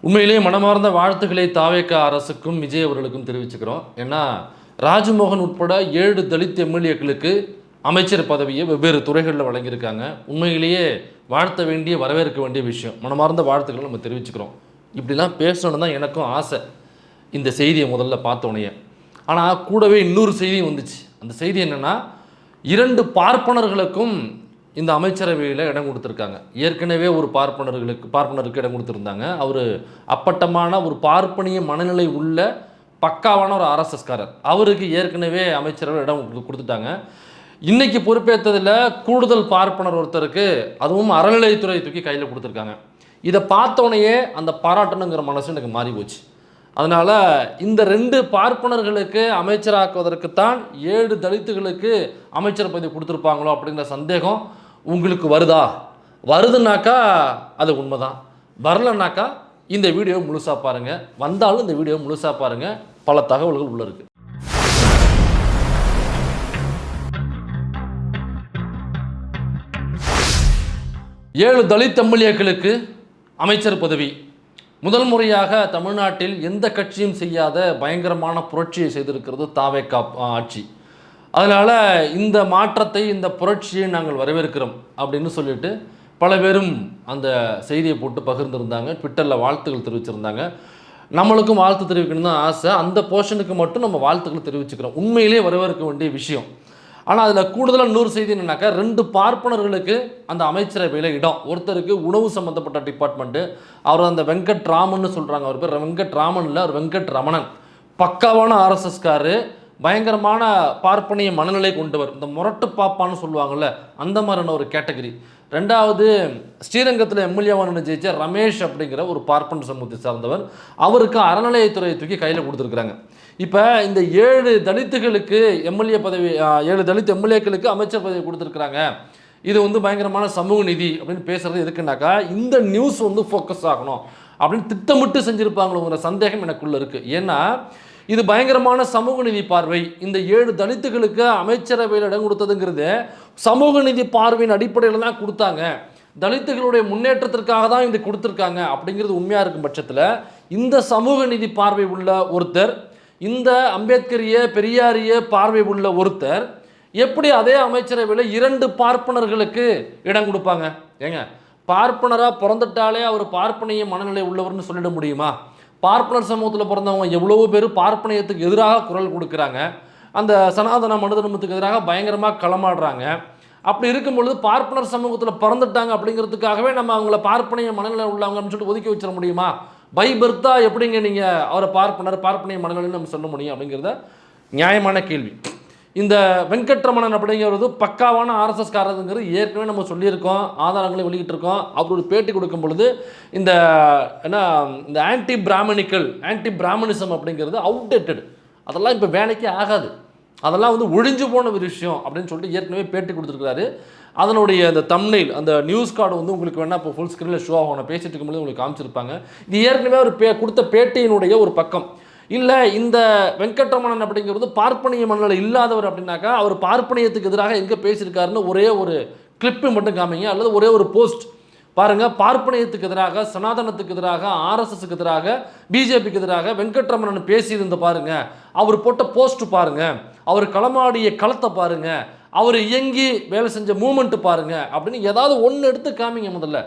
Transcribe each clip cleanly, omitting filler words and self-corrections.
உண்மையிலேயே மனமார்ந்த வாழ்த்துக்களை தாவேக அரசுக்கும் விஜய் அவர்களுக்கும் தெரிவிச்சுக்கிறோம். ஏன்னா ராஜ்மோகன் உட்பட 7 தலித் எம்எல்ஏக்களுக்கு அமைச்சர் பதவியை வெவ்வேறு துறைகளில் வழங்கியிருக்காங்க. உண்மையிலேயே வாழ்த்த வேண்டிய வரவேற்க வேண்டிய விஷயம். மனமார்ந்த வாழ்த்துக்களை நம்ம தெரிவிச்சுக்கிறோம். இப்படிலாம் பேசணுன்னு தான் எனக்கும் ஆசை இந்த செய்தியை முதல்ல பார்த்தோன்னே. ஆனால் கூடவே இன்னொரு செய்தியும் வந்துச்சு. அந்த செய்தி என்னென்னா 2 பார்ப்பனர்களுக்கும் இந்த அமைச்சரவையில் இடம் கொடுத்துருக்காங்க. ஏற்கனவே ஒரு பார்ப்பனருக்கு இடம் கொடுத்துருந்தாங்க. அவர் அப்பட்டமான ஒரு பார்ப்பனிய மனநிலை உள்ள பக்காவான ஒரு ஆர்எஸ்எஸ்காரர். அவருக்கு ஏற்கனவே அமைச்சரவை இடம் கொடுத்துட்டாங்க. இன்றைக்கி பொறுப்பேற்றதில் கூடுதல் பார்ப்பனர் ஒருத்தருக்கு, அதுவும் அறநிலையத்துறை தூக்கி கையில் கொடுத்துருக்காங்க. இதை பார்த்தோன்னே அந்த பாராட்டணுங்கிற மனசு எனக்கு மாறி போச்சு. அதனால் இந்த 2 பார்ப்பனர்களுக்கு அமைச்சராக்குவதற்குத்தான் 7 தலித்துகளுக்கு அமைச்சர் பதவி கொடுத்துருப்பாங்களோ அப்படிங்கிற சந்தேகம் உங்களுக்கு வருதுனாக்கா அது உண்மைதான். வரலனாக்கா இந்த வீடியோ முழுசாக பாருங்கள். வந்தாலும் இந்த வீடியோ முழுசாக பாருங்கள். பல தகவல்கள் உள்ள இருக்கு. ஏழு தலித் எம்எல்ஏக்களுக்கு அமைச்சர் பதவி. முதல் முறையாக தமிழ்நாட்டில் எந்த கட்சியும் செய்யாத பயங்கரமான புரட்சியை செய்திருக்கிறது தாவேகா ஆட்சி. அதனால் இந்த மாற்றத்தை, இந்த புரட்சியை நாங்கள் வரவேற்கிறோம் அப்படின்னு சொல்லிட்டு பல பேரும் அந்த செய்தியை போட்டு பகிர்ந்துருந்தாங்க. ட்விட்டரில் வாழ்த்துக்கள் தெரிவிச்சிருந்தாங்க. நம்மளுக்கும் வாழ்த்து தெரிவிக்கணும் தான் ஆசை. அந்த போர்ஷனுக்கு மட்டும் நம்ம வாழ்த்துக்கள் தெரிவிச்சுக்கிறோம். உண்மையிலே வரவேற்க வேண்டிய விஷயம். ஆனால் அதில் கூடுதலாக இன்னொரு செய்தி என்னன்னாக்கா, 2 பார்ப்பனர்களுக்கு அந்த அமைச்சரவையில் இடம். ஒருத்தருக்கு உணவு சம்மந்தப்பட்ட டிபார்ட்மெண்ட்டு, அவர் அந்த வெங்கட் ராமன் சொல்கிறாங்க. அவர் பேர் வெங்கட் ராமன் இல்லை, அவர் வெங்கட் ரமணன். பக்காவான ஆர்எஸ்எஸ்காரு, பயங்கரமான பார்ப்பனிய மனநிலை கொண்டவர். இந்த முரட்டு பாப்பான்னு சொல்லுவாங்கள்ல, அந்த மாதிரியான ஒரு கேட்டகரி. 2வது ஸ்ரீரங்கத்தில் எம்எல்ஏவான ஜெயிச்ச ரமேஷ் அப்படிங்கிற ஒரு பார்ப்பன சமூகத்தை சார்ந்தவர். அவருக்கு அறநிலையத்துறையை தூக்கி கையில் கொடுத்துருக்குறாங்க. இப்போ இந்த 7 தலித்துகளுக்கு எம்எல்ஏ பதவி, 7 தலித் எம்எல்ஏக்களுக்கு அமைச்சர் பதவி கொடுத்துருக்குறாங்க. இது பயங்கரமான சமூக நீதி அப்படின்னு பேசுகிறது எதுக்குன்னாக்கா, இந்த நியூஸ் ஃபோக்கஸ் ஆகணும் அப்படின்னு திட்டமிட்டு செஞ்சுருப்பாங்களோங்கிற சந்தேகம் எனக்குள்ளே இருக்குது. ஏன்னா இது பயங்கரமான சமூக நீதி பார்வை. இந்த 7 தலித்துகளுக்கு அமைச்சரவையில் இடம் கொடுத்ததுங்கிறது சமூக நீதி பார்வையின் அடிப்படையில் தான் கொடுத்தாங்க. தலித்துகளுடைய முன்னேற்றத்திற்காக தான் இது கொடுத்துருக்காங்க அப்படிங்கிறது உண்மையாக இருக்கும் பட்சத்தில், இந்த சமூக நீதி பார்வை உள்ள ஒருத்தர், இந்த அம்பேத்கரிய பெரியாரிய பார்வை உள்ள ஒருத்தர் எப்படி அதே அமைச்சரவையில் 2 பார்ப்பனர்களுக்கு இடம் கொடுப்பாங்க? ஏங்க, பார்ப்பனராக பிறந்துட்டாலே அவர் பார்ப்பனிய மனநிலை உள்ளவர்னு சொல்லிட முடியுமா? பார்ப்பனர் சமூகத்தில் பிறந்தவங்க எவ்வளவோ பேர் பார்ப்பனியத்துக்கு எதிராக குரல் கொடுக்குறாங்க. அந்த சனாதன மனு தர்மத்துக்கு எதிராக பயங்கரமாக களமாடுறாங்க. அப்படி இருக்கும் பொழுது பார்ப்பனர் சமூகத்தில் பிறந்துட்டாங்க அப்படிங்கிறதுக்காகவே நம்ம அவங்கள பார்ப்பனிய மனநிலை உள்ளவங்கன்னு சொல்லிட்டு ஒதுக்கி வச்சிட முடியுமா? பை பர்த்தா எப்படிங்க நீங்கள் அவரை பார்ப்பனிய மனநிலைன்னு நம்ம சொல்ல முடியும்? அப்படிங்கிறத நியாயமான கேள்வி. இந்த வெங்கட்ரமணன் அப்படிங்கிறது பக்காவான ஆர்எஸ்எஸ்காரருங்கிறது ஏற்கனவே நம்ம சொல்லியிருக்கோம், ஆதாரங்களை வெளியிட்டிருக்கோம். அவர் ஒரு பேட்டி கொடுக்கும் பொழுது இந்த ஆன்டி பிராமணிசம் அப்படிங்கிறது அவுடேட்டட், அதெல்லாம் இப்போ வேலைக்கே ஆகாது, அதெல்லாம் ஒழிஞ்சு போன ஒரு விஷயம் அப்படின்னு சொல்லிட்டு ஏற்கனவே பேட்டி கொடுத்துருக்காரு. அதனுடைய அந்த தம்ப்நெயில், அந்த நியூஸ் கார்டு உங்களுக்கு வேணால் இப்போ ஃபுல் ஸ்க்ரீனில் ஷோ ஆகும். நான் பேசிட்டு இருக்கும்போது உங்களுக்கு காமிச்சிருப்பாங்க. இது ஏற்கனவே அவர் கொடுத்த பேட்டியினுடைய ஒரு பக்கம். இல்லை, இந்த வெங்கட்ரமணன் அப்படிங்கிறது பார்ப்பனிய மனநிலை இல்லாதவர் அப்படின்னாக்கா, அவர் பார்ப்பனியத்துக்கு எதிராக எங்கே பேசியிருக்காருன்னு ஒரே ஒரு கிளிப்பு மட்டும் காமிங்க, அல்லது ஒரே ஒரு போஸ்ட் பாருங்கள். பார்ப்பனியத்துக்கு எதிராக, சனாதனத்துக்கு எதிராக, ஆர்எஸ்எஸ்க்கு எதிராக, பிஜேபிக்கு எதிராக வெங்கட்ரமணன் பேசியிருந்த பாருங்கள். அவர் போட்ட போஸ்ட் பாருங்கள், அவர் களமாடிய களத்தை பாருங்கள், அவர் இயங்கி வேலை செஞ்ச மூமெண்ட்டு பாருங்கள் அப்படின்னு ஏதாவது ஒன்று எடுத்து காமிங்க. முதல்ல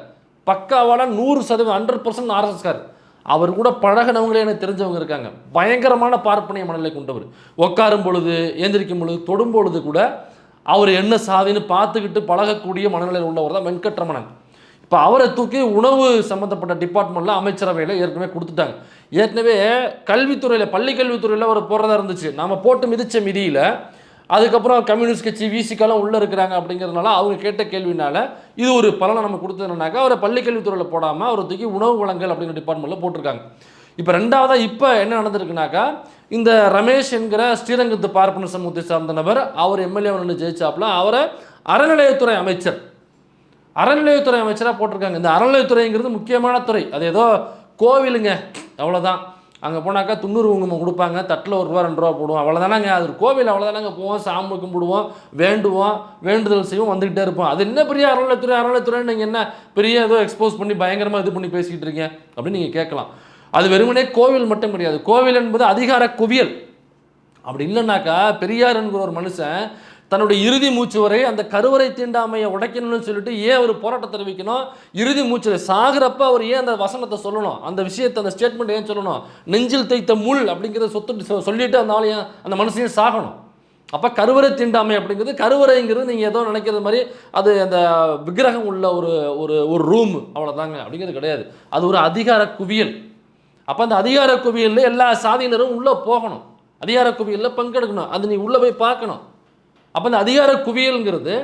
பக்காவான 100% 100% ஆர்எஸ்எஸ்கார். அவர் கூட பழகினவங்களே எனக்கு தெரிஞ்சவங்க இருக்காங்க. பயங்கரமான பார்ப்பனிய மனநிலை கொண்டவர். உட்காரும் பொழுது, ஏந்திரிக்கும் பொழுது, தொடும் பொழுது கூட அவர் என்ன சாதின்னு பார்த்துக்கிட்டு பழகக்கூடிய மனநிலையில் உள்ளவர் தான் வெங்கட்ரமணன். இப்போ அவரை தூக்கி உணவு சம்மந்தப்பட்ட டிபார்ட்மெண்ட்டில் அமைச்சரவையில் ஏற்கனவே கொடுத்துட்டாங்க. ஏற்கனவே கல்வித்துறையில், பள்ளி கல்வித்துறையில் அவர் போடுறதா இருந்துச்சு. நம்ம போட்டு மிதித்த மிதியில் அதுக்கப்புறம் கம்யூனிஸ்ட் கட்சி விசிக்கெல்லாம் உள்ளே இருக்கிறாங்க அப்படிங்கிறதுனால அவங்க கேட்ட கேள்வினால இது ஒரு பலனை நம்ம கொடுத்ததுனாக்கா, அவரை பள்ளி கல்வித்துறையில் போடாமல் அவரை தூக்கி உணவு வழங்கல் அப்படிங்கிற டிபார்ட்மெண்ட்டில் போட்டிருக்காங்க. இப்போ 2வதாக இப்போ என்ன நடந்திருக்குனாக்கா, இந்த ரமேஷ் என்கிற ஸ்ரீரங்கத்து பார்ப்பன சமூகத்தை சார்ந்த நபர், அவர் எம்எல்ஏ ஜெயிச்சாப்புல, அவரை அறநிலையத்துறை அமைச்சராக போட்டிருக்காங்க. இந்த அறநிலையத்துறைங்கிறது முக்கியமான துறை. அது ஏதோ கோவிலுங்க, அவ்வளோதான். அங்கே போனாக்கா துண்ணூறு குங்குமம் கொடுப்பாங்க, தட்டில் ₹1 ₹2 போடுவோம், அவ்வளோதானாங்க. அது ஒரு கோவில், அவ்வளோதானாங்க. போவோம், சாமி கும்பிடுவோம், வேண்டுவோம், வேண்டுதல் செய்வோம், வந்துக்கிட்டே இருப்போம். அது என்ன பெரிய அறநிலைத்துறை நீங்கள் என்ன பெரிய ஏதோ எக்ஸ்போஸ் பண்ணி பயங்கரமாக இது பண்ணி பேசிக்கிட்டு இருக்கீங்க அப்படின்னு நீங்கள் கேட்கலாம். அது வெறுமனே கோவில் மட்டும் கிடையாது. கோவில் என்பது அதிகார குவியல். அப்படி இல்லைனாக்கா பெரியார் என்கிற ஒரு மனுஷன் தன்னுடைய இறுதி மூச்சு வரை அந்த கருவறை தீண்டாமையை உடைக்கணும்னு சொல்லிட்டு ஏன் ஒரு போராட்டம் தெரிவிக்கணும்? இறுதி மூச்சு சாகிறப்ப அவர் ஏன் அந்த வசனத்தை சொல்லணும்? அந்த விஷயத்தை, அந்த ஸ்டேட்மெண்ட் ஏன் சொல்லணும்? நெஞ்சில் தைத்த முள் அப்படிங்கிறத சொல்லிட்டு அந்த ஆள் ஏன் அந்த மனுஷனையும் சாகணும்? அப்போ கருவறை தீண்டாமை அப்படிங்கிறது, கருவறைங்கிறது நீங்கள் ஏதோ நினைக்கிறது மாதிரி அது அந்த விக்கிரகம் உள்ள ஒரு ஒரு ஒரு ரூம் அவ்வளோதாங்க அப்படிங்கிறது கிடையாது. அது ஒரு அதிகார குவியல். அப்போ அந்த அதிகார குவியலில் எல்லா சாதியினரும் உள்ளே போகணும், அதிகார குவியலில் பங்கெடுக்கணும், அது நீ உள்ளே போய் பார்க்கணும். அப்போ அந்த அதிகார குவியல்ங்கிறது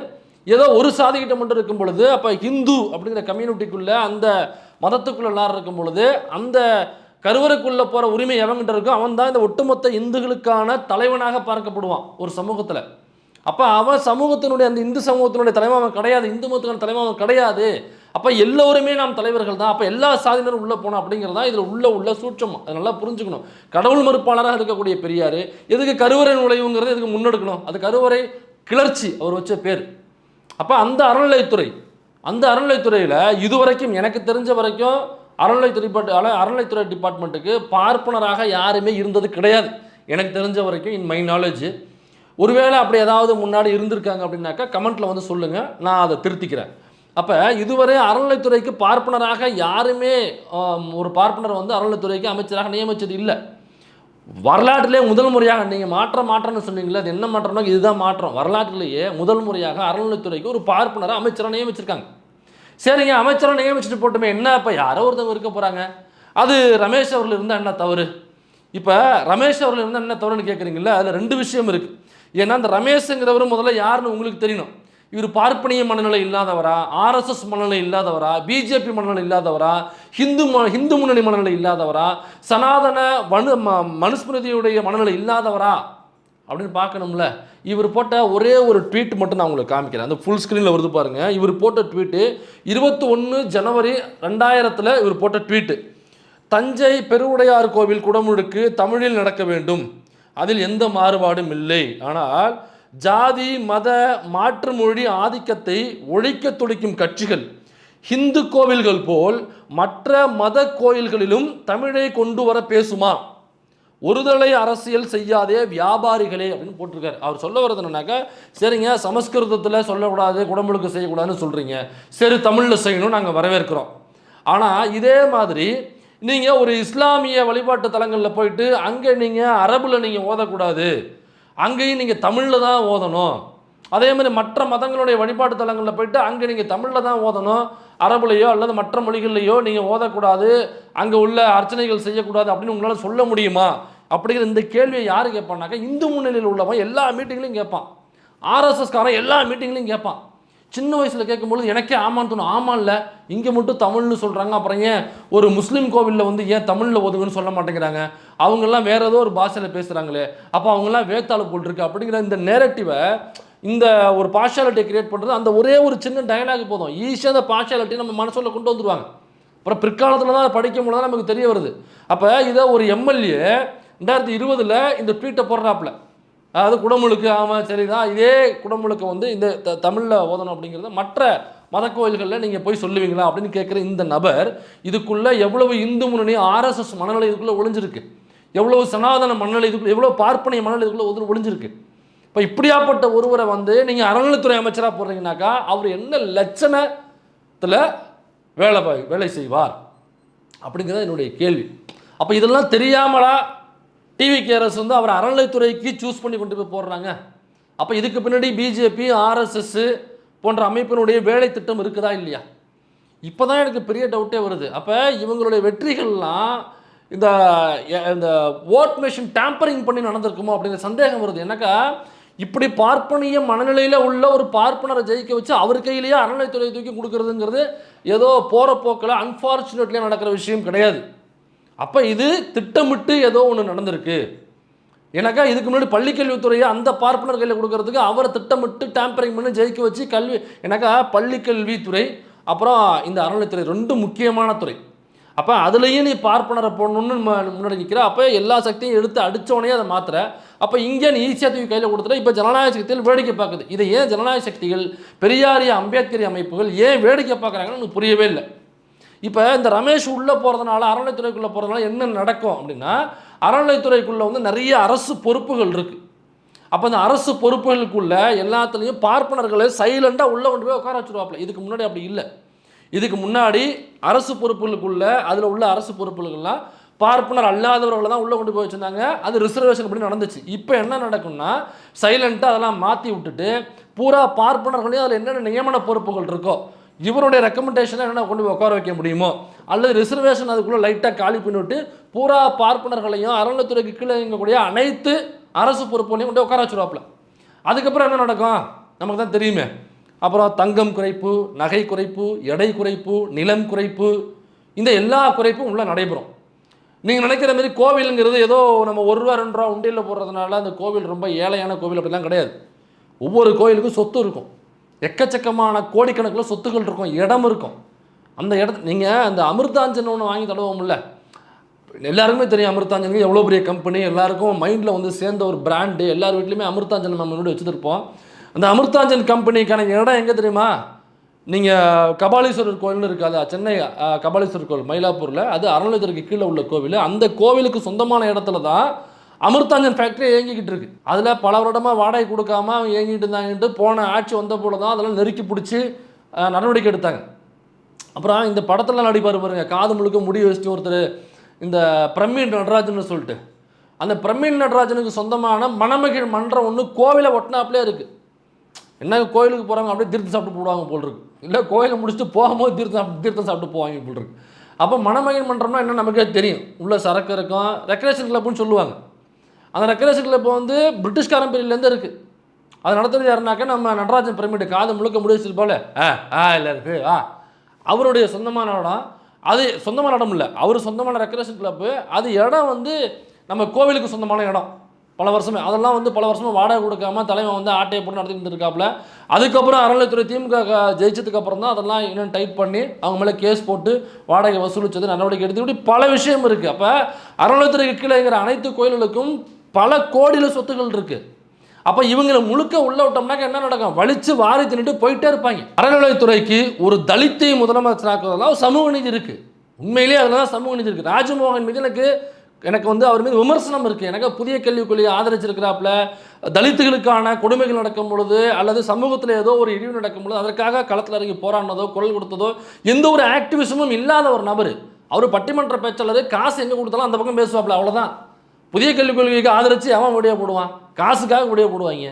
ஏதோ ஒரு சாதிக்கிட்ட மட்டும் இருக்கும் பொழுது, அப்போ ஹிந்து அப்படிங்கிற கம்யூனிட்டிக்குள்ளே அந்த மதத்துக்குள்ள எல்லாரும் இருக்கும் பொழுது அந்த கருவறைக்குள்ளே போகிற உரிமை எவங்கிட்ட இருக்கோ அவன் தான் இந்த ஒட்டுமொத்த இந்துக்களுக்கான தலைவனாக பார்க்கப்படுவான் ஒரு சமூகத்தில். அப்போ அவன் சமூகத்தினுடைய அந்த இந்து சமூகத்தினுடைய தலைவன் அவன் கிடையாது, இந்து மதத்துக்கான தலைவன் அவன் கிடையாது. அப்போ எல்லோருமே நாம் தலைவர்கள் தான். அப்போ எல்லா சாதியினரும் உள்ளே போனோம் அப்படிங்கிறதா இதில் உள்ள சூட்சம். அதை நல்லா புரிஞ்சுக்கணும். கடவுள் மறுப்பாளராக இருக்கக்கூடிய பெரியார் எதுக்கு கருவறை நுழைவுங்கிறது எதுக்கு முன்னெடுக்கணும்? அது கருவறை கிளர்ச்சி அவர் வச்ச பேர். அப்போ அந்த அறநிலைத்துறையில் இதுவரைக்கும் எனக்கு தெரிஞ்ச வரைக்கும் அறநிலைத்துறை டிபார்ட்மெண்ட்டுக்கு பார்ப்பனராக யாருமே இருந்தது கிடையாது எனக்கு தெரிஞ்ச வரைக்கும், இன் மை நாலேஜ். ஒருவேளை அப்படி ஏதாவது முன்னாடி இருந்திருக்காங்க அப்படின்னாக்கா கமெண்ட்டில் வந்து சொல்லுங்கள், நான் அதை திருத்திக்கிறேன். அப்போ இதுவரை அறநிலைத்துறைக்கு பார்ப்பனராக யாருமே ஒரு பார்ப்பனர் வந்து அறநிலைத்துறைக்கு அமைச்சராக நியமித்தது இல்லை. வரலாற்றிலே முதல் முறையாக நீங்கள் மாற்றம்னு சொன்னீங்களே, அது என்ன மாற்றம்னா இதுதான் மாற்றம். வரலாற்றிலேயே முதல் முறையாக அறநிலைத்துறைக்கு ஒரு பார்ப்பனரை அமைச்சராக நியமிச்சிருக்காங்க. சரிங்க, அமைச்சராக நியமிச்சுட்டு போட்டுமே என்ன, இப்போ யாரோ ஒருத்தவங்க இருக்க போகிறாங்க, அது ரமேஷ் அவர்கள் இருந்தால் என்ன தவறு? இப்போ ரமேஷ் அவர்கள் இருந்தால் என்ன தவறுன்னு கேட்குறீங்களா? அதில் 2 விஷயம் இருக்குது. ஏன்னா அந்த ரமேஷுங்கிறவர் முதல்ல யாருன்னு உங்களுக்கு தெரியணும். இவர் பார்ப்பனிய மனநிலை இல்லாதவரா, ஆர்எஸ்எஸ் மனநிலை இல்லாதவரா, பிஜேபி மனநிலை இல்லாதவரா, ஹிந்து முன்னணி மனநிலை இல்லாதவரா, சனாதன மனுஸ்மிருதியுடைய மனநிலை இல்லாதவரா அப்படின்னு பார்க்கணும்ல. இவர் போட்ட ஒரே ஒரு ட்வீட் மட்டும் நான் உங்களுக்கு காமிக்கிறேன். அந்த ஃபுல் ஸ்க்ரீனில் வருது பாருங்கள். இவர் போட்ட ட்வீட்டு 21 ஜனவரி 2000 இவர் போட்ட ட்வீட்டு. தஞ்சை பெருவுடையார் கோவில் குடமுழுக்கு தமிழில் நடக்க வேண்டும், அதில் எந்த மாறுபாடும் இல்லை. ஆனால் ஜாதி மத மாற்று மொழி ஆதிக்கத்தை ஒழிக்க துடிக்கும் கட்சிகள் ஹிந்து கோவில்கள் போல் மற்ற மத கோயில்களிலும் தமிழை கொண்டு வர பேசுமா? ஒருதலை அரசியல் செய்யாதே வியாபாரிகளே அப்படின்னு போட்டிருக்காரு. அவர் சொல்ல வர்றது என்னன்னாக்கா, சரிங்க சமஸ்கிருதத்தில் சொல்லக்கூடாது, குடமுழுக்கு செய்யக்கூடாதுன்னு சொல்கிறீங்க, சரி தமிழில் செய்யணும், நாங்கள் வரவேற்கிறோம். ஆனால் இதே மாதிரி நீங்கள் ஒரு இஸ்லாமிய வழிபாட்டு தலங்களில் போயிட்டு அங்கே நீங்கள் அரபில் நீங்கள் ஓதக்கூடாது, அங்கேயும் நீங்கள் தமிழில் தான் ஓதணும். அதே மாதிரி மற்ற மதங்களுடைய வழிபாட்டு தலங்களில் போயிட்டு அங்கே நீங்கள் தமிழில் தான் ஓதணும், அரபுலையோ அல்லது மற்ற மொழிகள்லையோ நீங்கள் ஓதக்கூடாது, அங்கே உள்ள அர்ச்சனைகள் செய்யக்கூடாது அப்படின்னு உங்களால் சொல்ல முடியுமா அப்படிங்கிற இந்த கேள்வியை யார் கேட்பான்னாக்கா, இந்து முன்னணியில் உள்ளவன் எல்லா மீட்டிங்லையும் கேட்பான், ஆர்எஸ்எஸ்காரன் எல்லா மீட்டிங்லையும் கேட்பான். சின்ன வயசில் கேட்கும்பொழுது எனக்கே ஆமான்னு தோணும். ஆமாம் இல்லை, இங்கே மட்டும் தமிழ்னு சொல்கிறாங்க, அப்புறம் ஏன் ஒரு முஸ்லீம் கோவிலில் வந்து ஏன் தமிழில் ஒதுங்குன்னு சொல்ல மாட்டேங்கிறாங்க, அவங்கெல்லாம் வேறு ஏதோ ஒரு பாஷையில் பேசுகிறாங்களே, அப்போ அவங்கெல்லாம் வேத்தாளு போட்டிருக்கு அப்படிங்கிற இந்த நேரட்டிவை, இந்த ஒரு பார்ஷாலிட்டியை கிரியேட் பண்ணுறது அந்த ஒரே ஒரு சின்ன டயலாக் போதும், ஈஸியாக அந்த பார்ஷாலிட்டி நம்ம மனசுல கொண்டு வந்துடுவாங்க. அப்புறம் பிற்காலத்தில் தான் படிக்கும் பொழுது தான் நமக்கு தெரிய வருது. அப்போ இதை ஒரு எம்எல்ஏ 2020 இந்த ட்வீட்டை போடுறாப்புல, அதாவது குடமுழுக்கு, ஆமாம் சரிதான், இதே குடமுழுக்கு வந்து இந்த தமிழில் ஓதணும் அப்படிங்கிறத மற்ற மத கோயில்களில் நீங்கள் போய் சொல்லுவீங்களா அப்படின்னு கேட்குற இந்த நபர், இதுக்குள்ளே எவ்வளவு இந்து முன்னணி ஆர்எஸ்எஸ் மனநிலை இதுக்குள்ளே ஒளிஞ்சிருக்கு, எவ்வளவு சனாதன மனநிலை இதுக்குள்ளே, எவ்வளோ பார்ப்பனிய மனநிலை இதுக்குள்ளே ஒளிஞ்சிருக்கு. இப்போ இப்படியாப்பட்ட ஒருவரை வந்து நீங்கள் அறநிலைத்துறை அமைச்சராக போடுறீங்கனாக்கா அவர் என்ன லட்சணத்தில் வேலை செய்வார் அப்படிங்கிறது என்னுடைய கேள்வி. அப்போ இதெல்லாம் தெரியாமலா டிவிகேஎஸ் வந்து அவர் அறநிலைத்துறைக்கு சூஸ் பண்ணி கொண்டு போய் போடுறாங்க? அப்போ இதுக்கு பின்னாடி பிஜேபி ஆர்எஸ்எஸ் போன்ற அமைப்பினுடைய வேலை திட்டம் இருக்குதா இல்லையா? இப்போ தான் எனக்கு பெரிய டவுட்டே வருது. அப்போ இவங்களுடைய வெற்றிகள்லாம் இந்த ஓட் மெஷின் டேம்பரிங் பண்ணி நடந்திருக்குமோ அப்படிங்கிற சந்தேகம் வருது. எனக்கா இப்படி பார்ப்பனிய மனநிலையில் உள்ள ஒரு பார்ப்பனரை ஜெயிக்க வச்சு அவர் கையிலேயே அறநிலைத்துறை தூக்கி கொடுக்கறதுங்கிறது ஏதோ போகிற போக்கில் அன்ஃபார்ச்சுனேட்லியாக நடக்கிற விஷயம் கிடையாது. அப்போ இது திட்டமிட்டு ஏதோ ஒன்று நடந்திருக்கு. எனக்கா இதுக்கு முன்னாடி பள்ளிக்கல்வித்துறையை அந்த பார்ப்பனர் கையில் கொடுக்கறதுக்கு அவரை திட்டமிட்டு டேம்பரிங் பண்ணி ஜெயிக்க வச்சு எனக்கா பள்ளிக்கல்வித்துறை அப்புறம் இந்த அறநிலைத்துறை 2 முக்கியமான துறை. அப்போ அதுலேயும் நீ பார்ப்பனரை போடணும்னு முன்னாடி நிற்கிற. அப்போ எல்லா சக்தியும் எடுத்து அடித்தோடனே அதை மாற்றுற. அப்போ இங்கே நீ ஈஸியாக தூக்கி கையில் கொடுத்துட்ட. இப்போ ஜனநாயக சக்திகள் வேடிக்கை பார்க்குது. இதை ஏன் ஜனநாயக சக்திகள், பெரியாரிய அம்பேத்கரி அமைப்புகள் ஏன் வேடிக்கை பார்க்குறாங்கன்னு எனக்கு புரியவே இல்லை. இப்போ இந்த ரமேஷ் உள்ளே போகிறதுனால, அறநிலைத்துறைக்குள்ளே போகிறதுனால என்ன நடக்கும் அப்படின்னா, அறநிலைத்துறைக்குள்ளே வந்து நிறைய அரசு பொறுப்புகள் இருக்குது. அப்போ அந்த அரசு பொறுப்புகளுக்குள்ள எல்லாத்துலேயும் பார்ப்பனர்களை சைலண்டாக உள்ளே கொண்டு போய் உட்கார வச்சுருவாப்புல. இதுக்கு முன்னாடி அப்படி இல்லை. இதுக்கு முன்னாடி அரசு பொறுப்புகளுக்குள்ள அதில் உள்ள அரசு பொறுப்புகள்லாம் பார்ப்பனர் அல்லாதவர்களை தான் உள்ளே கொண்டு போய் வச்சுருந்தாங்க. அது ரிசர்வேஷன் அப்படி நடந்துச்சு. இப்போ என்ன நடக்கும்னா, சைலண்ட்டாக அதெல்லாம் மாற்றி விட்டுட்டு பூரா பார்ப்பனர்களையும் அதில் என்னென்ன நியமன பொறுப்புகள் இருக்கோ, இவருடைய ரெக்கமெண்டேஷனை என்ன கொண்டு போய் உட்கார வைக்க முடியுமோ, அல்லது ரிசர்வேஷன் அதுக்குள்ளே லைட்டாக காலி பண்ணிவிட்டு பூரா பார்ப்பனர்களையும் அறநிலைத்துறைக்கு கீழே இருக்கக்கூடிய அனைத்து அரசு பொறுப்புகளையும் கொண்டு உட்கார வச்சுருவாப்புல. அதுக்கப்புறம் என்ன நடக்கும் நமக்கு தான் தெரியுமே. அப்புறம் தங்கம் குறைப்பு, நகை குறைப்பு, எடை குறைப்பு, நிலம் குறைப்பு, இந்த எல்லா குறைப்பும் உள்ள நடைபெறும். நீங்கள் நினைக்கிற மாதிரி கோவிலுங்கிறது ஏதோ நம்ம 1 ரூபா 2 ரூபா உண்டியில் போடுறதுனால அந்த கோவில் ரொம்ப ஏழையான கோவில் அப்படிலாம் கிடையாது. ஒவ்வொரு கோவிலுக்கும் சொத்து இருக்கும். எக்கச்சக்கமான கோடிக்கணக்கில் சொத்துக்கள் இருக்கும், இடம் இருக்கும். அந்த இடத்து நீங்கள் அந்த அமிர்தாஞ்சன் ஒன்று வாங்கி தடவோம்ல, எல்லாருக்குமே தெரியும் அமிர்தாஞ்சனுக்கு எவ்வளோ பெரிய கம்பெனி, எல்லாருக்கும் மைண்டில் வந்து சேர்ந்த ஒரு பிராண்டு. எல்லார் வீட்லையுமே அமிர்தாஞ்சன் நம்ம முன்னாடி வச்சுருப்போம். அந்த அமிர்தாஞ்சன் கம்பெனிக்கான இடம் எங்கே தெரியுமா? நீங்கள் கபாலீஸ்வரர் கோயில்னு இருக்காது, சென்னை கபாலீஸ்வரர் கோவில் மயிலாப்பூரில், அது அறநிலையத்துறைக்கு கீழே உள்ள கோவில். அந்த கோவிலுக்கு சொந்தமான இடத்துல தான் அமிர்தாஞ்சன் ஃபேக்ட்ரி இயங்கிக்கிட்டு இருக்கு. அதில் பல வருடமாக வாடகை கொடுக்காம அவங்க இயங்கிட்டு இருந்தாங்கன்ட்டு போன ஆட்சி வந்த போல தான் அதெல்லாம் நெருக்கி பிடிச்சி நடவடிக்கை எடுத்தாங்க. அப்புறம் இந்த படத்தில் நடிப்பார் பாருங்க, காது முழுக்க முடி வச்சுட்டு ஒருத்தர், இந்த பிரமீன் நடராஜன் சொல்லிட்டு, அந்த பிரமீன் நடராஜனுக்கு சொந்தமான மணமகிழ் மன்றம் ஒன்று கோவிலை ஒட்டினாப்லேயே இருக்குது. என்ன கோயிலுக்கு போகிறாங்க அப்படியே தீர்த்தம் சாப்பிட்டு போடுவாங்க போல் இருக்கு, இல்லை கோயிலை முடிச்சுட்டு போகும்போது தீர்த்தம் சாப்பிட்டு போவாங்க போல் இருக்கு. அப்போ மணமகிழ் மன்றம்னா என்ன நமக்கே தெரியும். உள்ள சரக்கு இருக்கும், ரெக்ரேஷன் கிளப்புன்னு சொல்லுவாங்க. அந்த ரெக்ரேஷன் கிளப் வந்து பிரிட்டிஷ்காரன் பீரியட்லேருந்து இருக்குது. அது நடத்துறது யாருனாக்கா நம்ம நடராஜன் பிரமிடு, காது முழுக்க முடிச்சு போல இல்லை இருக்குது அவருடைய சொந்தமான இடம். அது சொந்தமான இடம் இல்லை, அவர் சொந்தமான ரெக்ரேஷன் கிளப்பு. அது இடம் வந்து நம்ம கோவிலுக்கு சொந்தமான இடம். பல வருஷமே அதெல்லாம் வந்து பல வருஷமாக வாடகை கொடுக்காம தலைவன் வந்து ஆட்டையை போட்டு நடத்திட்டு இருக்காப்புல. அதுக்கப்புறம் அறநிலைத்துறை திமுக ஜெயிச்சதுக்கு அப்புறம் தான் அதெல்லாம் இன்னும் டைட் பண்ணி அவங்க மேலே கேஸ் போட்டு வாடகை வசூலிச்சது, நடவடிக்கை எடுத்து, இப்படி பல விஷயம் இருக்குது. அப்போ அறநிலைத்துறைக்கு கீழேங்கிற அனைத்து கோயில்களுக்கும் பல கோடியில் சொத்துக்கள் இருக்குது. அப்போ இவங்களை முழுக்க உள்ள விட்டோம்னாக்க என்ன நடக்கும்? வலிச்சு வாரி தின்னுட்டு போயிட்டே இருப்பாங்க. அறநிலைத்துறைக்கு ஒரு தலித்தை முதலமைச்சராக்குறதுலாம் சமூக நீதி இருக்குது. உண்மையிலேயே அதில் தான் சமூக நீதி இருக்குது. ராஜமோகன் மீது எனக்கு வந்து அவர் மீது விமர்சனம் இருக்குது. எனக்கு புதிய கல்விக் கொள்கையை ஆதரிச்சிருக்கிறாப்புல, தலித்துகளுக்கான கொடுமைகள் நடக்கும் பொழுது அல்லது சமூகத்தில் ஏதோ ஒரு இழிவு நடக்கும் பொழுது அதற்காக களத்தில் இறங்கி போராடினதோ குரல் கொடுத்ததோ எந்த ஒரு ஆக்டிவிசமும் இல்லாத ஒரு நபர். அவர் பட்டிமன்ற பேச்சாளர், காசு எங்கே கொடுத்தாலும் அந்த பக்கம் பேசுவாப்புல, அவ்வளோதான். புதிய கல்விக் கொள்கைக்கு ஆதரித்து அவன் வீடியோ போடுவான், காசுக்காக வீடியோ போடுவாங்க.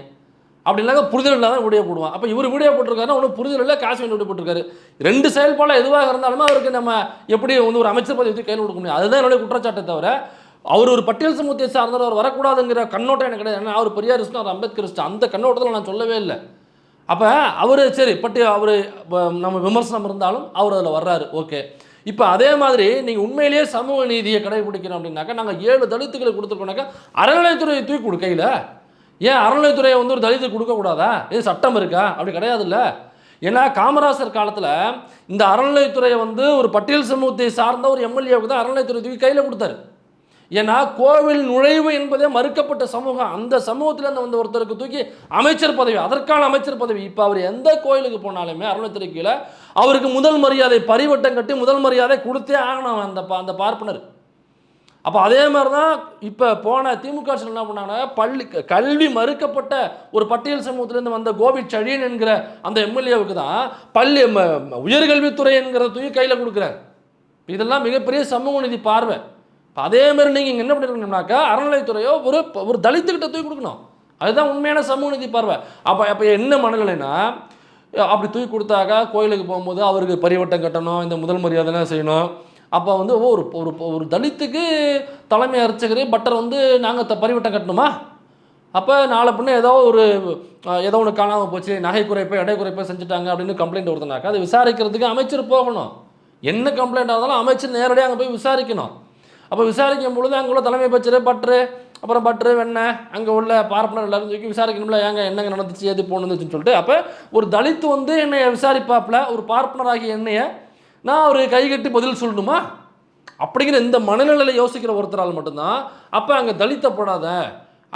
அப்படி இல்லைங்க புரிதல் இல்லாத வீடியோ போடுவான். அப்போ இவர் வீடியோ போட்டிருக்காருன்னா ஒன்றும் புரிதல் இல்லை, காசு வேண்டி வீடியோ போட்டிருக்காரு. 2 செயல்பாடு எதுவாக இருந்தாலுமே அவருக்கு நம்ம எப்படி வந்து ஒரு அமைச்சர் பதவி கையில் கொடுக்க முடியும்? அதுதான் என்னுடைய குற்றச்சாட்டை தவிர அவர் ஒரு பட்டியல் சமூகத்தை சார்ந்தவர், அவர் வரக்கூடாதுங்கிற கண்ணோட்டம் எனக்கு கிடையாது. ஏன்னா அவர் பெரியாரிஸ்ட், அவர் அம்பேத்கரிஸ்ட், அந்த கண்ணோட்டத்தில் நான் சொல்லவே இல்லை. அப்போ அவர் சரி அவர் நம்ம விமர்சனம் இருந்தாலும் அவர் அதில் வர்றாரு, ஓகே. இப்போ அதே மாதிரி நீங்கள் உண்மையிலேயே சமூக நீதியை கடைபிடிக்கணும் அப்படின்னாக்கா, நாங்கள் 7 தலித்துகளை கொடுத்துருக்கோம்னாக்கா அறநிலையத்துறையை தூக்கி கொடு கையில். ஏன் அறநிலையத்துறையை வந்து ஒரு தலித்து கொடுக்கக்கூடாதா? இது சட்டம் இருக்கா? அப்படி கிடையாது இல்லை. ஏன்னா காமராசர் காலத்தில் இந்த அறநிலையத்துறையை வந்து ஒரு பட்டியல் சமூகத்தை சார்ந்த ஒரு எம்எல்ஏவுக்கு தான் அறநிலையத்துறை தூக்கி கையில் கொடுத்தாரு. ஏன்னா கோவில் நுழைவு என்பதே மறுக்கப்பட்ட சமூகம். அந்த சமூகத்தில் வந்த ஒருத்தருக்கு தூக்கி அமைச்சர் பதவி, அதற்கான அமைச்சர் பதவி. இப்போ அவர் எந்த கோயிலுக்கு போனாலுமே அறநிலையத்துறை கீழே அவருக்கு முதல் மரியாதை, பரிவட்டம் கட்டி முதல் மரியாதை கொடுத்தே ஆகணும் அந்த பார்ப்பனர். அப்போ அதே மாதிரி தான் இப்போ போன திமுக என்ன பண்ணாங்கன்னா, கல்வி மறுக்கப்பட்ட ஒரு பட்டியல் சமூகத்திலேருந்து வந்த கோபி சழியன் என்கிற அந்த எம்எல்ஏவுக்கு தான் உயர்கல்வித்துறை என்கிற தூக்கி கையில் கொடுக்குறாரு. இதெல்லாம் மிகப்பெரிய சமூக நீதி பார்வை. அதே மாதிரி நீங்கள் இங்கே என்ன பண்ணிருக்கணும்னாக்கா, அறநிலையத்துறையோ ஒரு தலித்துக்கிட்ட தூக்கி கொடுக்கணும். அதுதான் உண்மையான சமூக நீதி பார்வை. அப்போ என்ன மனநிலைன்னா, அப்படி தூக்கி கொடுத்தாக்கா கோயிலுக்கு போகும்போது அவருக்கு பரிவட்டம் கட்டணும், இந்த முதல் மரியாதைலாம் செய்யணும். அப்போ வந்து ஒரு தலித்துக்கு தலைமை அர்ச்சகர் பட்டர் வந்து நாங்கள் பரிவட்டம் கட்டணுமா? அப்போ நாளை பின்ன ஏதோ ஒன்று காணாமல் போச்சு, நகை குறைப்பை எடை குறைப்பை செஞ்சுட்டாங்க அப்படின்னு கம்ப்ளைண்ட் வருதுனாக்கா அதை விசாரிக்கிறதுக்கு அமைச்சர் போகணும். என்ன கம்ப்ளைண்ட் ஆனாலும் அமைச்சர் நேரடியாக அங்கே போய் விசாரிக்கணும். அப்போ விசாரிக்கும் பொழுது அங்கே உள்ள தலைமை பட்ரு அப்புறம் வெண்ணெய் அங்கே உள்ள பார்ப்பனர் எல்லாரும் தூக்கி விசாரிக்கணும்ல, ஏங்க என்னங்க நடந்துச்சு, எது போகணுச்சுன்னு சொல்லிட்டு. அப்போ ஒரு தலித்து வந்து என்னைய விசாரிப்பாப்பில், ஒரு பார்ப்பனராகிய என்னைய நான் ஒரு கைகட்டி பதில் சொல்லணுமா? அப்படிங்கிற இந்த மனநிலையில் யோசிக்கிற ஒருத்தரால் மட்டும்தான் அப்போ அங்கே தலித்தை போடாத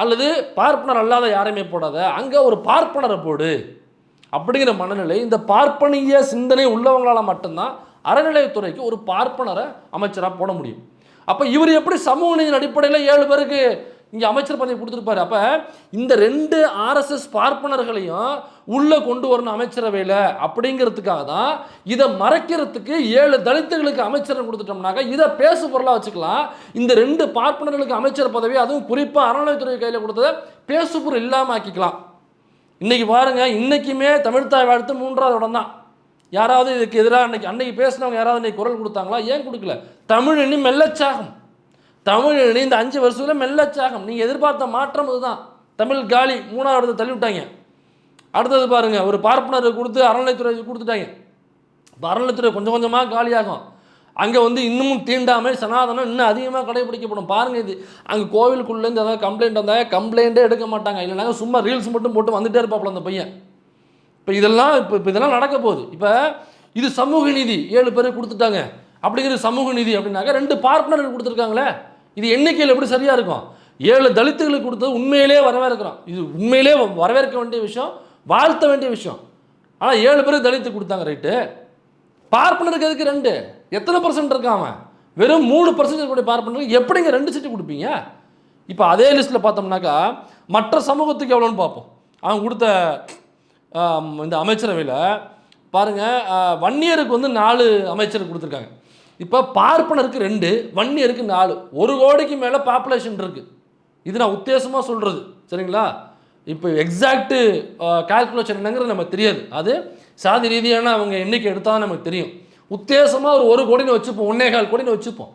அல்லது பார்ப்பனர் அல்லாத யாரையுமே போடாத, அங்கே ஒரு பார்ப்பனரை போடு அப்படிங்கிற மனநிலை, இந்த பார்ப்பனிய சிந்தனை உள்ளவங்களால் மட்டும்தான் அறநிலையத்துறைக்கு ஒரு பார்ப்பனரை அமைச்சராக போட முடியும். அப்போ இவர் எப்படி சமூக நீதியின் அடிப்படையில் 7 பேருக்கு இங்கே அமைச்சர் பதவி கொடுத்துருப்பாரு. அப்போ இந்த 2 RSS பார்ப்பனர்களையும் உள்ளே கொண்டு வரணும் அமைச்சரவையில் அப்படிங்கிறதுக்காக தான் இதை மறைக்கிறதுக்கு 7 தலித்துகளுக்கு அமைச்சரை கொடுத்துட்டோம்னாக்க இதை பேசு பொருளாக வச்சுக்கலாம். இந்த 2 பார்ப்பனர்களுக்கு அமைச்சர் பதவி, அதுவும் குறிப்பாக அறநிலையத்துறை கையில் கொடுத்ததை பேசு பொருள் இல்லாமல் ஆக்கிக்கலாம். இன்றைக்கி பாருங்கள், இன்றைக்குமே தமிழ்த்தாய் வாழ்த்து 3வது இடம் தான். யாராவது இதுக்கு எதிராக அன்னைக்கு பேசினவங்க யாராவது இன்னைக்கு குரல் கொடுத்தாங்களா? ஏன் கொடுக்கல? தமிழ் இனி மெல்லச்சாகும், தமிழ் இனி இந்த 5 வருஷத்தில் மெல்லச்சாகும். நீங்கள் எதிர்பார்த்த மாற்றம் இதுதான். தமிழ் காலி 3வது இடத்தை தள்ளி விட்டாங்க. அடுத்தது பாருங்கள், ஒரு பார்ப்பனர் கொடுத்து அறநிலைத்துறை கொடுத்துட்டாங்க. இப்போ அறநிலைத்துறை கொஞ்சம் கொஞ்சமாக காலியாகும். அங்கே இன்னமும் தீண்டாமை சனாதனம் இன்னும் அதிகமாக கடைபிடிக்கப்படும். பாருங்கள், இது அங்கே கோவிலுக்குள்ளேருந்து ஏதாவது கம்ப்ளைண்ட் வந்தால் கம்ப்ளைண்ட்டே எடுக்க மாட்டாங்க. இல்லைனாங்க சும்மா ரீல்ஸ் மட்டும் போட்டு வந்துகிட்டே இருப்பாப்புல அந்த பையன். இப்போ இதெல்லாம் நடக்க போகுது. இப்போ இது சமூக நீதி 7 பேருக்கு கொடுத்துட்டாங்க அப்படிங்கிறது சமூக நீதி அப்படின்னாக்க 2 பார்ப்பனர்கள் கொடுத்துருக்காங்களே, இது எண்ணிக்கையில் எப்படி சரியாக இருக்கும்? 7 தலித்துகளுக்கு கொடுத்தது உண்மையிலே வரவேற்கிறோம். இது உண்மையிலே வரவேற்க வேண்டிய விஷயம், வாழ்த்த வேண்டிய விஷயம். ஆனால் 7 பேருக்கு தலித்து கொடுத்தாங்க, ரைட்டு. பார்ப்பனருக்கு எதுக்கு 2? எத்தனை % இருக்காம? வெறும் 3% இருக்கக்கூடிய பார்ப்பனருக்கு எப்படிங்க 2 சீட்டு கொடுப்பீங்க? இப்போ அதே லிஸ்ட்டில் பார்த்தோம்னாக்கா மற்ற சமூகத்துக்கு எவ்வளோன்னு பார்ப்போம். அவங்க கொடுத்த இந்த அமைச்சரவையில் பாருங்கள், வன்னியருக்கு 4 அமைச்சர் கொடுத்துருக்காங்க. இப்போ பார்ப்பனருக்கு 2, வன்னியருக்கு 4. 1 கோடிக்கு மேலே பாப்புலேஷன் இருக்குது. இது நான் உத்தேசமாக சொல்கிறது, சரிங்களா? இப்போ எக்ஸாக்டு கால்குலேஷன் என்னங்கிறது நமக்கு தெரியாது. அது சாதி ரீதியான அவங்க எண்ணிக்கை எடுத்தால் நமக்கு தெரியும். உத்தேசமாக ஒரு 1 கோடின்னு வச்சுப்போம், 1.25 கோடின்னு வச்சுப்போம்.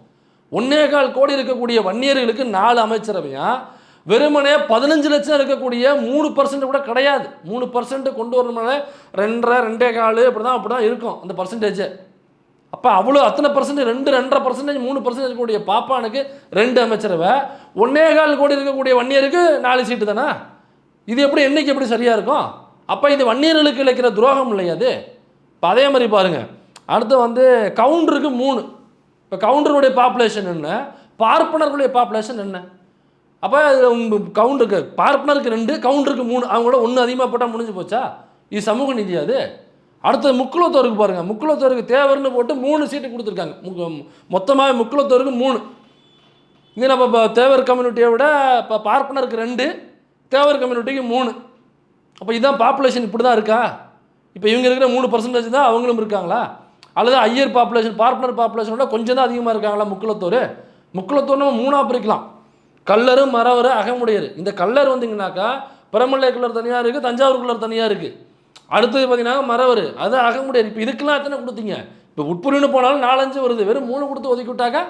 1.25 கோடி இருக்கக்கூடிய வன்னியர்களுக்கு 4 அமைச்சரவையா? வெறுமனே 15 லட்சம் இருக்கக்கூடிய 3% கூட கிடையாது. 3% கொண்டு வரணும்னால 2.5 அப்படி தான் இருக்கும் அந்த பர்சன்டேஜ். அப்போ அத்தனை பர்சன்ட் 2.5% 3% இருக்கக்கூடிய பாப்பானுக்கு 2 அமைச்சரவை, 1.25 கோடி இருக்கக்கூடிய வன்னியருக்கு 4 சீட்டு தானே? இது எப்படி எண்ணிக்கை எப்படி சரியாக இருக்கும்? அப்போ இது வன்னியர்களுக்கு இழைக்கிற துரோகம் இல்லையாது? இப்போ அதே மாதிரி பாருங்கள், அடுத்து கவுண்டருக்கு 3. இப்போ கவுண்டருடைய பாப்புலேஷன் என்ன, பார்ப்பனர்களுடைய பாப்புலேஷன் என்ன? அப்போ கவுண்டருக்கு பார்ப்பனருக்கு 2, கவுண்டருக்கு 3, அவங்களோட 1 அதிகமாக போட்டால் முடிஞ்சு போச்சா? இது சமூக நீதி அது? அடுத்தது முக்குலத்தோருக்கு பாருங்கள், முக்குலத்தோருக்கு தேவர்னு போட்டு 3 சீட்டு கொடுத்துருக்காங்க. மொத்தமாக முக்குலத்தோருக்கு 3. இது நம்ம தேவர் கம்யூனிட்டியை விட இப்போ பார்ப்பனருக்கு 2, தேவர் கம்யூனிட்டிக்கு 3. அப்போ இதுதான் பாப்புலேஷன் இப்படி தான் இருக்கா? இப்போ இவங்க இருக்கிற 3% தான் அவங்களும் இருக்காங்களா? அல்லது ஐயர் பாப்புலேஷன் பார்ப்பனர் பாப்புலேஷனோட கொஞ்சம் தான் அதிகமாக இருக்காங்களா? முக்குலத்தோர் நம்ம 3ஆக பிரிக்கலாம். கல்லர், மறவர், அகமுடையர். இந்த கல்லர் வந்தீங்கன்னாக்கா பிரமலை கல்லர் தனியாக இருக்குது, தஞ்சாவூர் கல்லர் தனியாக இருக்குது. அடுத்தது பார்த்தீங்கன்னா மறவர், அது அகமுடையர். இப்போ இதுக்கெல்லாம் எத்தனை கொடுத்தீங்க? இப்போ உட்புரின்னு போனாலும் 4-5 வருது, வெறும் 3 கொடுத்து ஒதுக்கி விட்டாக்கா?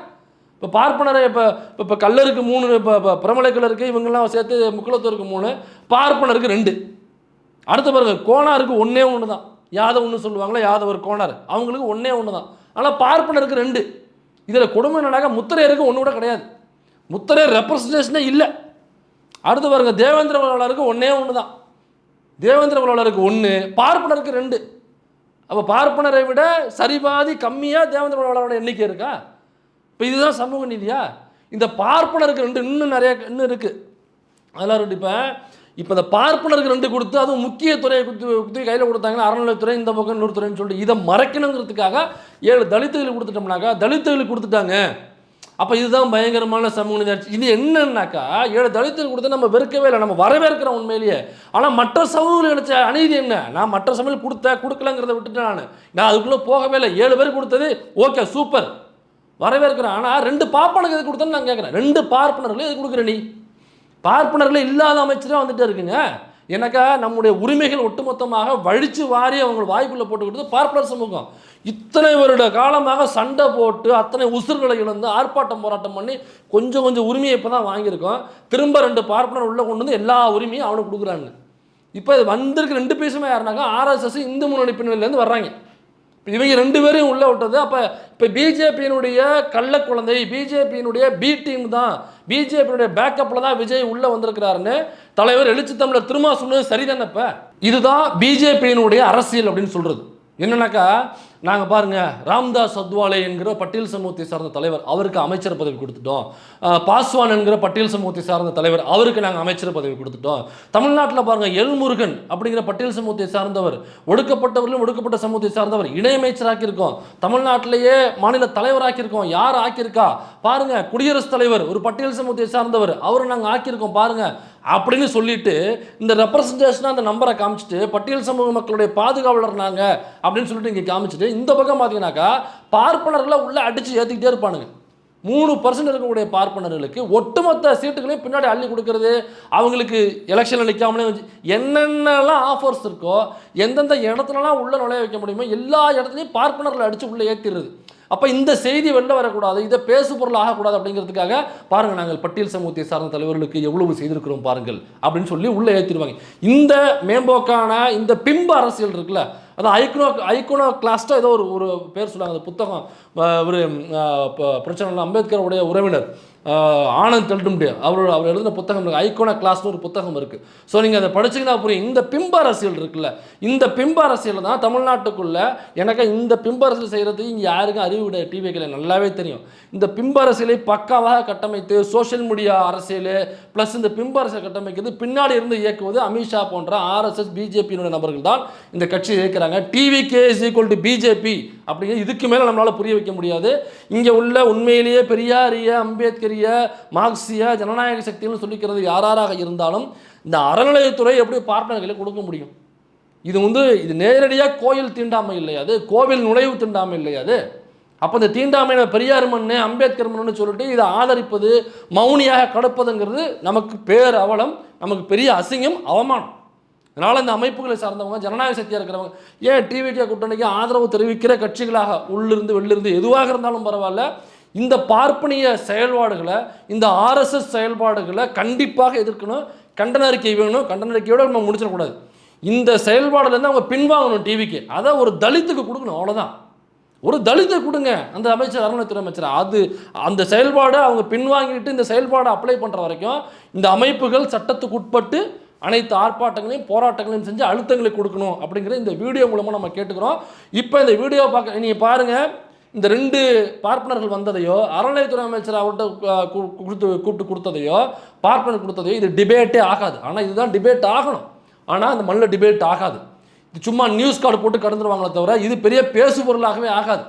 இப்போ பார்ப்பனரை இப்போ கல்லருக்கு 3, இப்போ பிரமலை கல்லருக்கு இவங்கெல்லாம் சேர்த்து முக்குலத்தோருக்கு 3, பார்ப்பனருக்கு 2. அடுத்த பாருங்க, கோணாருக்கு 1 தான். யாதவன்னு சொல்லுவாங்களா, யாதவர் கோணார், அவங்களுக்கு 1 தான். ஆனால் பார்ப்பனருக்கு 2. இதில் கொடுமை என்னடாக, முத்திரையருக்கு 1 கூட கிடையாது. முத்திரையர் ரெப்ரசன்டேஷனே இல்லை. அடுத்து பாருங்க, தேவேந்திர வளவலருக்கு 1 தான். தேவேந்திர வளவலருக்கு 1, பார்ப்பனருக்கு 2. அப்போ பார்ப்பனரை விட சரிபாதி கம்மியாக தேவேந்திர வளவலரோட எண்ணிக்கை இருக்கா? இப்போ இதுதான் சமூக நீதியா? இந்த பார்ப்பனருக்கு 2 இன்னும் இருக்குது. அதெல்லாம் ரெண்டு. இப்போ இந்த பார்ப்பனருக்கு 2 கொடுத்து, அதுவும் முக்கிய துறையை குத்தி கையில் கொடுத்தாங்கன்னா அறநிலையத்துறை, இந்த பக்கம் இன்னொரு துறைன்னு சொல்லிட்டு இதை மறைக்கணுங்கிறதுக்காக 7 தலித்துகளுக்கு கொடுத்துட்டோம்னாக்கா, தலித்துகளுக்கு கொடுத்துட்டாங்க. அப்போ இதுதான் பயங்கரமான சமூக நீதி ஆட்சி. இது என்னன்னாக்கா, 7 தலித்துகள் கொடுத்து நம்ம வெறுக்கவே இல்லை, நம்ம வரவேற்கிறோம் உண்மையிலேயே. ஆனால் மற்ற சமூகங்கள் நினைச்ச அநீதி என்ன? நான் மற்ற சமூகம் கொடுக்கலங்கிறத விட்டுட்டு நான் அதுக்குள்ளே போகவே இல்லை. 7 பேர் கொடுத்தது ஓகே, சூப்பர், வரவேற்கிறேன். ஆனால் 2 பார்ப்பனருக்கு எது கொடுத்தேன்னு நான் கேட்குறேன். 2 பார்ப்பனர்கள் எது கொடுக்குற? நீ பார்ப்பனர்கள் இல்லாத அமைச்சராக வந்துட்டே இருக்குங்க. எனக்கா நம்முடைய உரிமைகள் ஒட்டுமொத்தமாக வழித்து வாரி அவங்க வாய்ப்புள்ள போட்டு கொடுத்து பார்ப்பனர் சமூகம் இத்தனை வருட காலமாக சண்டை போட்டு அத்தனை உசுர்களை இழந்து ஆர்ப்பாட்டம் போராட்டம் பண்ணி கொஞ்சம் உரிமையை இப்போ தான் வாங்கியிருக்கோம். திரும்ப 2 பார்ப்பனர் உள்ளே கொண்டு வந்து எல்லா உரிமையும் அவனுக்கு கொடுக்குறாங்க. இப்போ வந்திருக்கு 2 பேசுமே யாருனாக்கா RSS இந்து முன்னணி பின்னணியிலேருந்து வர்றாங்க. இவங்க 2 பேரையும் உள்ளே விட்டது. அப்போ இப்போ பிஜேபியினுடைய கள்ள குழந்தை, பிஜேபியினுடைய பி டீம் தான், பிஜேபியினுடைய பேக்கப்பில் தான் விஜய் உள்ளே வந்திருக்கிறாருன்னு தலைவர் எழுச்சி தமிழர் திரும்ப சொன்னது சரிதானே? இப்போ இதுதான் பிஜேபியினுடைய அரசியல் அப்படின்னு சொல்கிறது. என்னன்னாக்கா, நாங்கள் பாருங்கள் ராம்தாஸ் அத்வாலே என்கிற பட்டியல் சமூகத்தை சார்ந்த தலைவர், அவருக்கு அமைச்சர் பதவி கொடுத்துட்டோம். பாஸ்வான் என்கிற பட்டியல் சமூகத்தை சார்ந்த தலைவர், அவருக்கு நாங்கள் அமைச்சர் பதவி கொடுத்துட்டோம். தமிழ்நாட்டில் பாருங்கள் எல்முருகன் அப்படிங்கிற பட்டியல் சமூகத்தை சார்ந்தவர், ஒடுக்கப்பட்டவர்களும் ஒடுக்கப்பட்ட சமூகத்தை சார்ந்தவர், இணையமைச்சராக்கியிருக்கோம். தமிழ்நாட்டிலேயே மாநில தலைவராக்கியிருக்கோம். யார் ஆக்கியிருக்கா பாருங்க, குடியரசுத் தலைவர் ஒரு பட்டியல் சமூகத்தை சார்ந்தவர், அவரை நாங்கள் ஆக்கியிருக்கோம் பாருங்க அப்படின்னு சொல்லிட்டு இந்த ரெப்ரசன்டேஷனாக அந்த நம்பரை காமிச்சிட்டு பட்டியல் சமூக மக்களுடைய பாதுகாவலர் நாங்கள் அப்படின்னு சொல்லிட்டு இங்கே காமிச்சிட்டு இந்த பக்கம் பார்த்தீங்கன்னாக்கா பார்ப்பனர்களை உள்ள அடித்து ஏற்றிக்கிட்டே இருப்பானுங்க. 3% இருக்கக்கூடிய பார்ப்பனர்களுக்கு ஒட்டுமொத்த சீட்டுகளையும் பின்னாடி அள்ளி கொடுக்கறது, அவங்களுக்கு எலெக்ஷனில் நிற்காமலே என்னென்னலாம் ஆஃபர்ஸ் இருக்கோ, எந்தெந்த இடத்துலலாம் உள்ள நுழைய வைக்க முடியுமோ எல்லா இடத்துலையும் பார்ப்பனர்களை அடித்து உள்ளே ஏற்றிடுறது. அப்போ இந்த செய்தி வெளில வரக்கூடாது, இதை பேசு பொருள் ஆகக்கூடாது அப்படிங்கிறதுக்காக பாருங்கள் நாங்கள் பட்டியல் சமூகத்தை சார்ந்த தலைவர்களுக்கு எவ்வளவு செய்திருக்கிறோம் பாருங்கள் அப்படின்னு சொல்லி உள்ளே ஏற்றிடுவாங்க. இந்த மேம்போக்கான இந்த பிம்ப அரசியல் இருக்குல்ல, அது ஐக்கோனோ கிளாஸ்டாக ஏதோ ஒரு பேர் சொல்லுவாங்க. அந்த புத்தகம் ஒரு பிரச்சனை அம்பேத்கருடைய உறவினர் ஆனந்த் டெல்டும்டே அவர் எழுதின புத்தகம் இருக்குது, ஐக்கோனா கிளாஸ்னு ஒரு புத்தகம் இருக்குது. ஸோ நீங்கள் அதை படிச்சிங்கன்னா புரியும். இந்த பிம்ப அரசியல் இருக்குல்ல, இந்த பிம்ப அரசியல் தான் தமிழ்நாட்டுக்குள்ளே எனக்கு இந்த பிம்ப அரசியல் செய்கிறதுக்கு இங்கே யாருக்கும் அறிவு டிவிகளை நல்லாவே தெரியும். இந்த பிம்ப அரசியலை பக்காவாக கட்டமைத்து சோஷியல் மீடியா அரசியல் ப்ளஸ் இந்த பிம்ப அரசியல் கட்டமைக்கிறது பின்னாடி இருந்து இயக்குவது அமித்ஷா போன்ற RSS பிஜேபியினுடைய நபர்கள் தான் இந்த கட்சியை இயக்குறாங்க. TVK is equal to BJP அப்படிங்கிறது இதுக்கு மேலே நம்மளால் புரிய வைக்க முடியாது. இங்கே உள்ள உண்மையிலேயே பெரியாரிய அம்பேத்கரிய மார்க்சிய ஜனநாயக சக்தின்னு சொல்லிக்கிறது யாராக இருந்தாலும் இந்த அறநிலையத்துறை எப்படி பார்ப்பனர்களை கொடுக்க முடியும்? இது நேரடியாக கோயில் தீண்டாமை இல்லையா, அது கோவில் நுழைவு தீண்டாமை இல்லையா அது? அப்போ இந்த தீண்டாமை பெரியார் மண்ணு அம்பேத்கர் மண்ணு சொல்லிட்டு இதை ஆதரிப்பது, மௌனியாக கடப்பதுங்கிறது நமக்கு பேர் அவலம், நமக்கு பெரிய அசிங்கம், அவமானம். அதனால் இந்த அமைப்புகளை சார்ந்தவங்க ஜனநாயக சக்தியாக இருக்கிறவங்க ஏன் டிவிகே கூட்டணிக்கு ஆதரவு தெரிவிக்கிற கட்சிகளாக உள்ளிருந்து வெளிலிருந்து எதுவாக இருந்தாலும் பரவாயில்ல, இந்த பார்ப்பனிய செயல்பாடுகளை, இந்த RSS செயல்பாடுகளை கண்டிப்பாக எதிர்க்கணும். கண்டன அறிக்கை வேணும். கண்டன அறிக்கையோடு நம்ம முடிச்சிடக்கூடாது. இந்த செயல்பாடுலேருந்து அவங்க பின்வாங்கணும். டிவிக்கு அதை ஒரு தலித்துக்கு கொடுக்கணும், அவ்வளோதான். ஒரு தலித்தை கொடுங்க அந்த அமைச்சர், அறநிலையத்துறை அமைச்சர். அது அந்த செயல்பாடை அவங்க பின்வாங்கிட்டு இந்த செயல்பாடை அப்ளை பண்ணுற வரைக்கும் இந்த அமைப்புகள் சட்டத்துக்கு உட்பட்டு அனைத்து ஆர்ப்பாட்டங்களையும் போராட்டங்களையும் செஞ்சு அழுத்தங்களை கொடுக்கணும் அப்படிங்கிற இந்த வீடியோ மூலமாக நம்ம கேட்டுக்கிறோம். இப்போ இந்த வீடியோ நீங்கள் பாருங்கள், இந்த 2 பார்ப்பனர்கள் வந்ததையோ அறநிலையத்துறை அமைச்சர் அவர்கிட்ட கூப்பிட்டு கொடுத்ததையோ பார்ப்பனர் கொடுத்ததையோ இது டிபேட்டே ஆகாது. ஆனால் இதுதான் டிபேட் ஆகணும். ஆனால் அந்த மண்ணில் டிபேட் ஆகாது. இது சும்மா நியூஸ் கார்டு போட்டு கடந்துருவாங்களே தவிர இது பெரிய பேசு பொருளாகவே ஆகாது.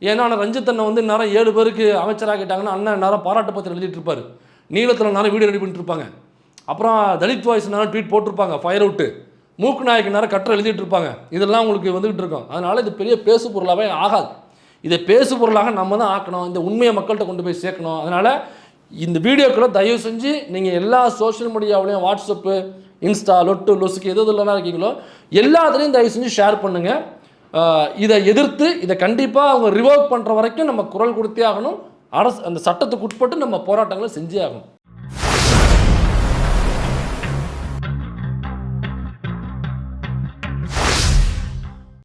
ஏன்னா ரஞ்சித் அண்ணன் வந்து நேரம் 7 பேருக்கு அமைச்சராகிட்டாங்கன்னா அண்ணன் நேரம் பாராட்டு பத்திரம் எழுதிட்டு இருப்பார், நீளத்தில் நேரம் வீடியோ ரெடி பண்ணிட்டு இருப்பாங்க, அப்புறம் தலித் வாய்ஸ் நேரம் ட்வீட் போட்டிருப்பாங்க, ஃபயர் அவுட்டு, மூக்கு நாய்க்கு நேரம் கட்டுரை எழுதிட்டு இருப்பாங்க. இதெல்லாம் உங்களுக்கு வந்துகிட்டு இருக்கோம். அதனால் இது பெரிய பேசு பொருளாகவே ஆகாது. இதை பேசு பொருளாக நம்ம தான் ஆக்கணும், இந்த உண்மையை மக்கள்கிட்ட கொண்டு போய் சேர்க்கணும். அதனால் இந்த வீடியோக்களை தயவு செஞ்சு நீங்கள் எல்லா சோஷியல் மீடியாவிலையும், வாட்ஸ்அப்பு, இன்ஸ்டா, லொட்டு, லொசுக்கு எது எதுலாம் இருக்கீங்களோ எல்லாத்துலேயும் தயவு செஞ்சு ஷேர் பண்ணுங்கள். இதை எதிர்த்து இதை கண்டிப்பாக அவங்க ரிவோக் பண்ணுற வரைக்கும் நம்ம குரல் கொடுத்தே ஆகணும். அரசு அந்த சட்டத்துக்கு உட்பட்டு நம்ம போராட்டங்களை செஞ்சே ஆகணும்.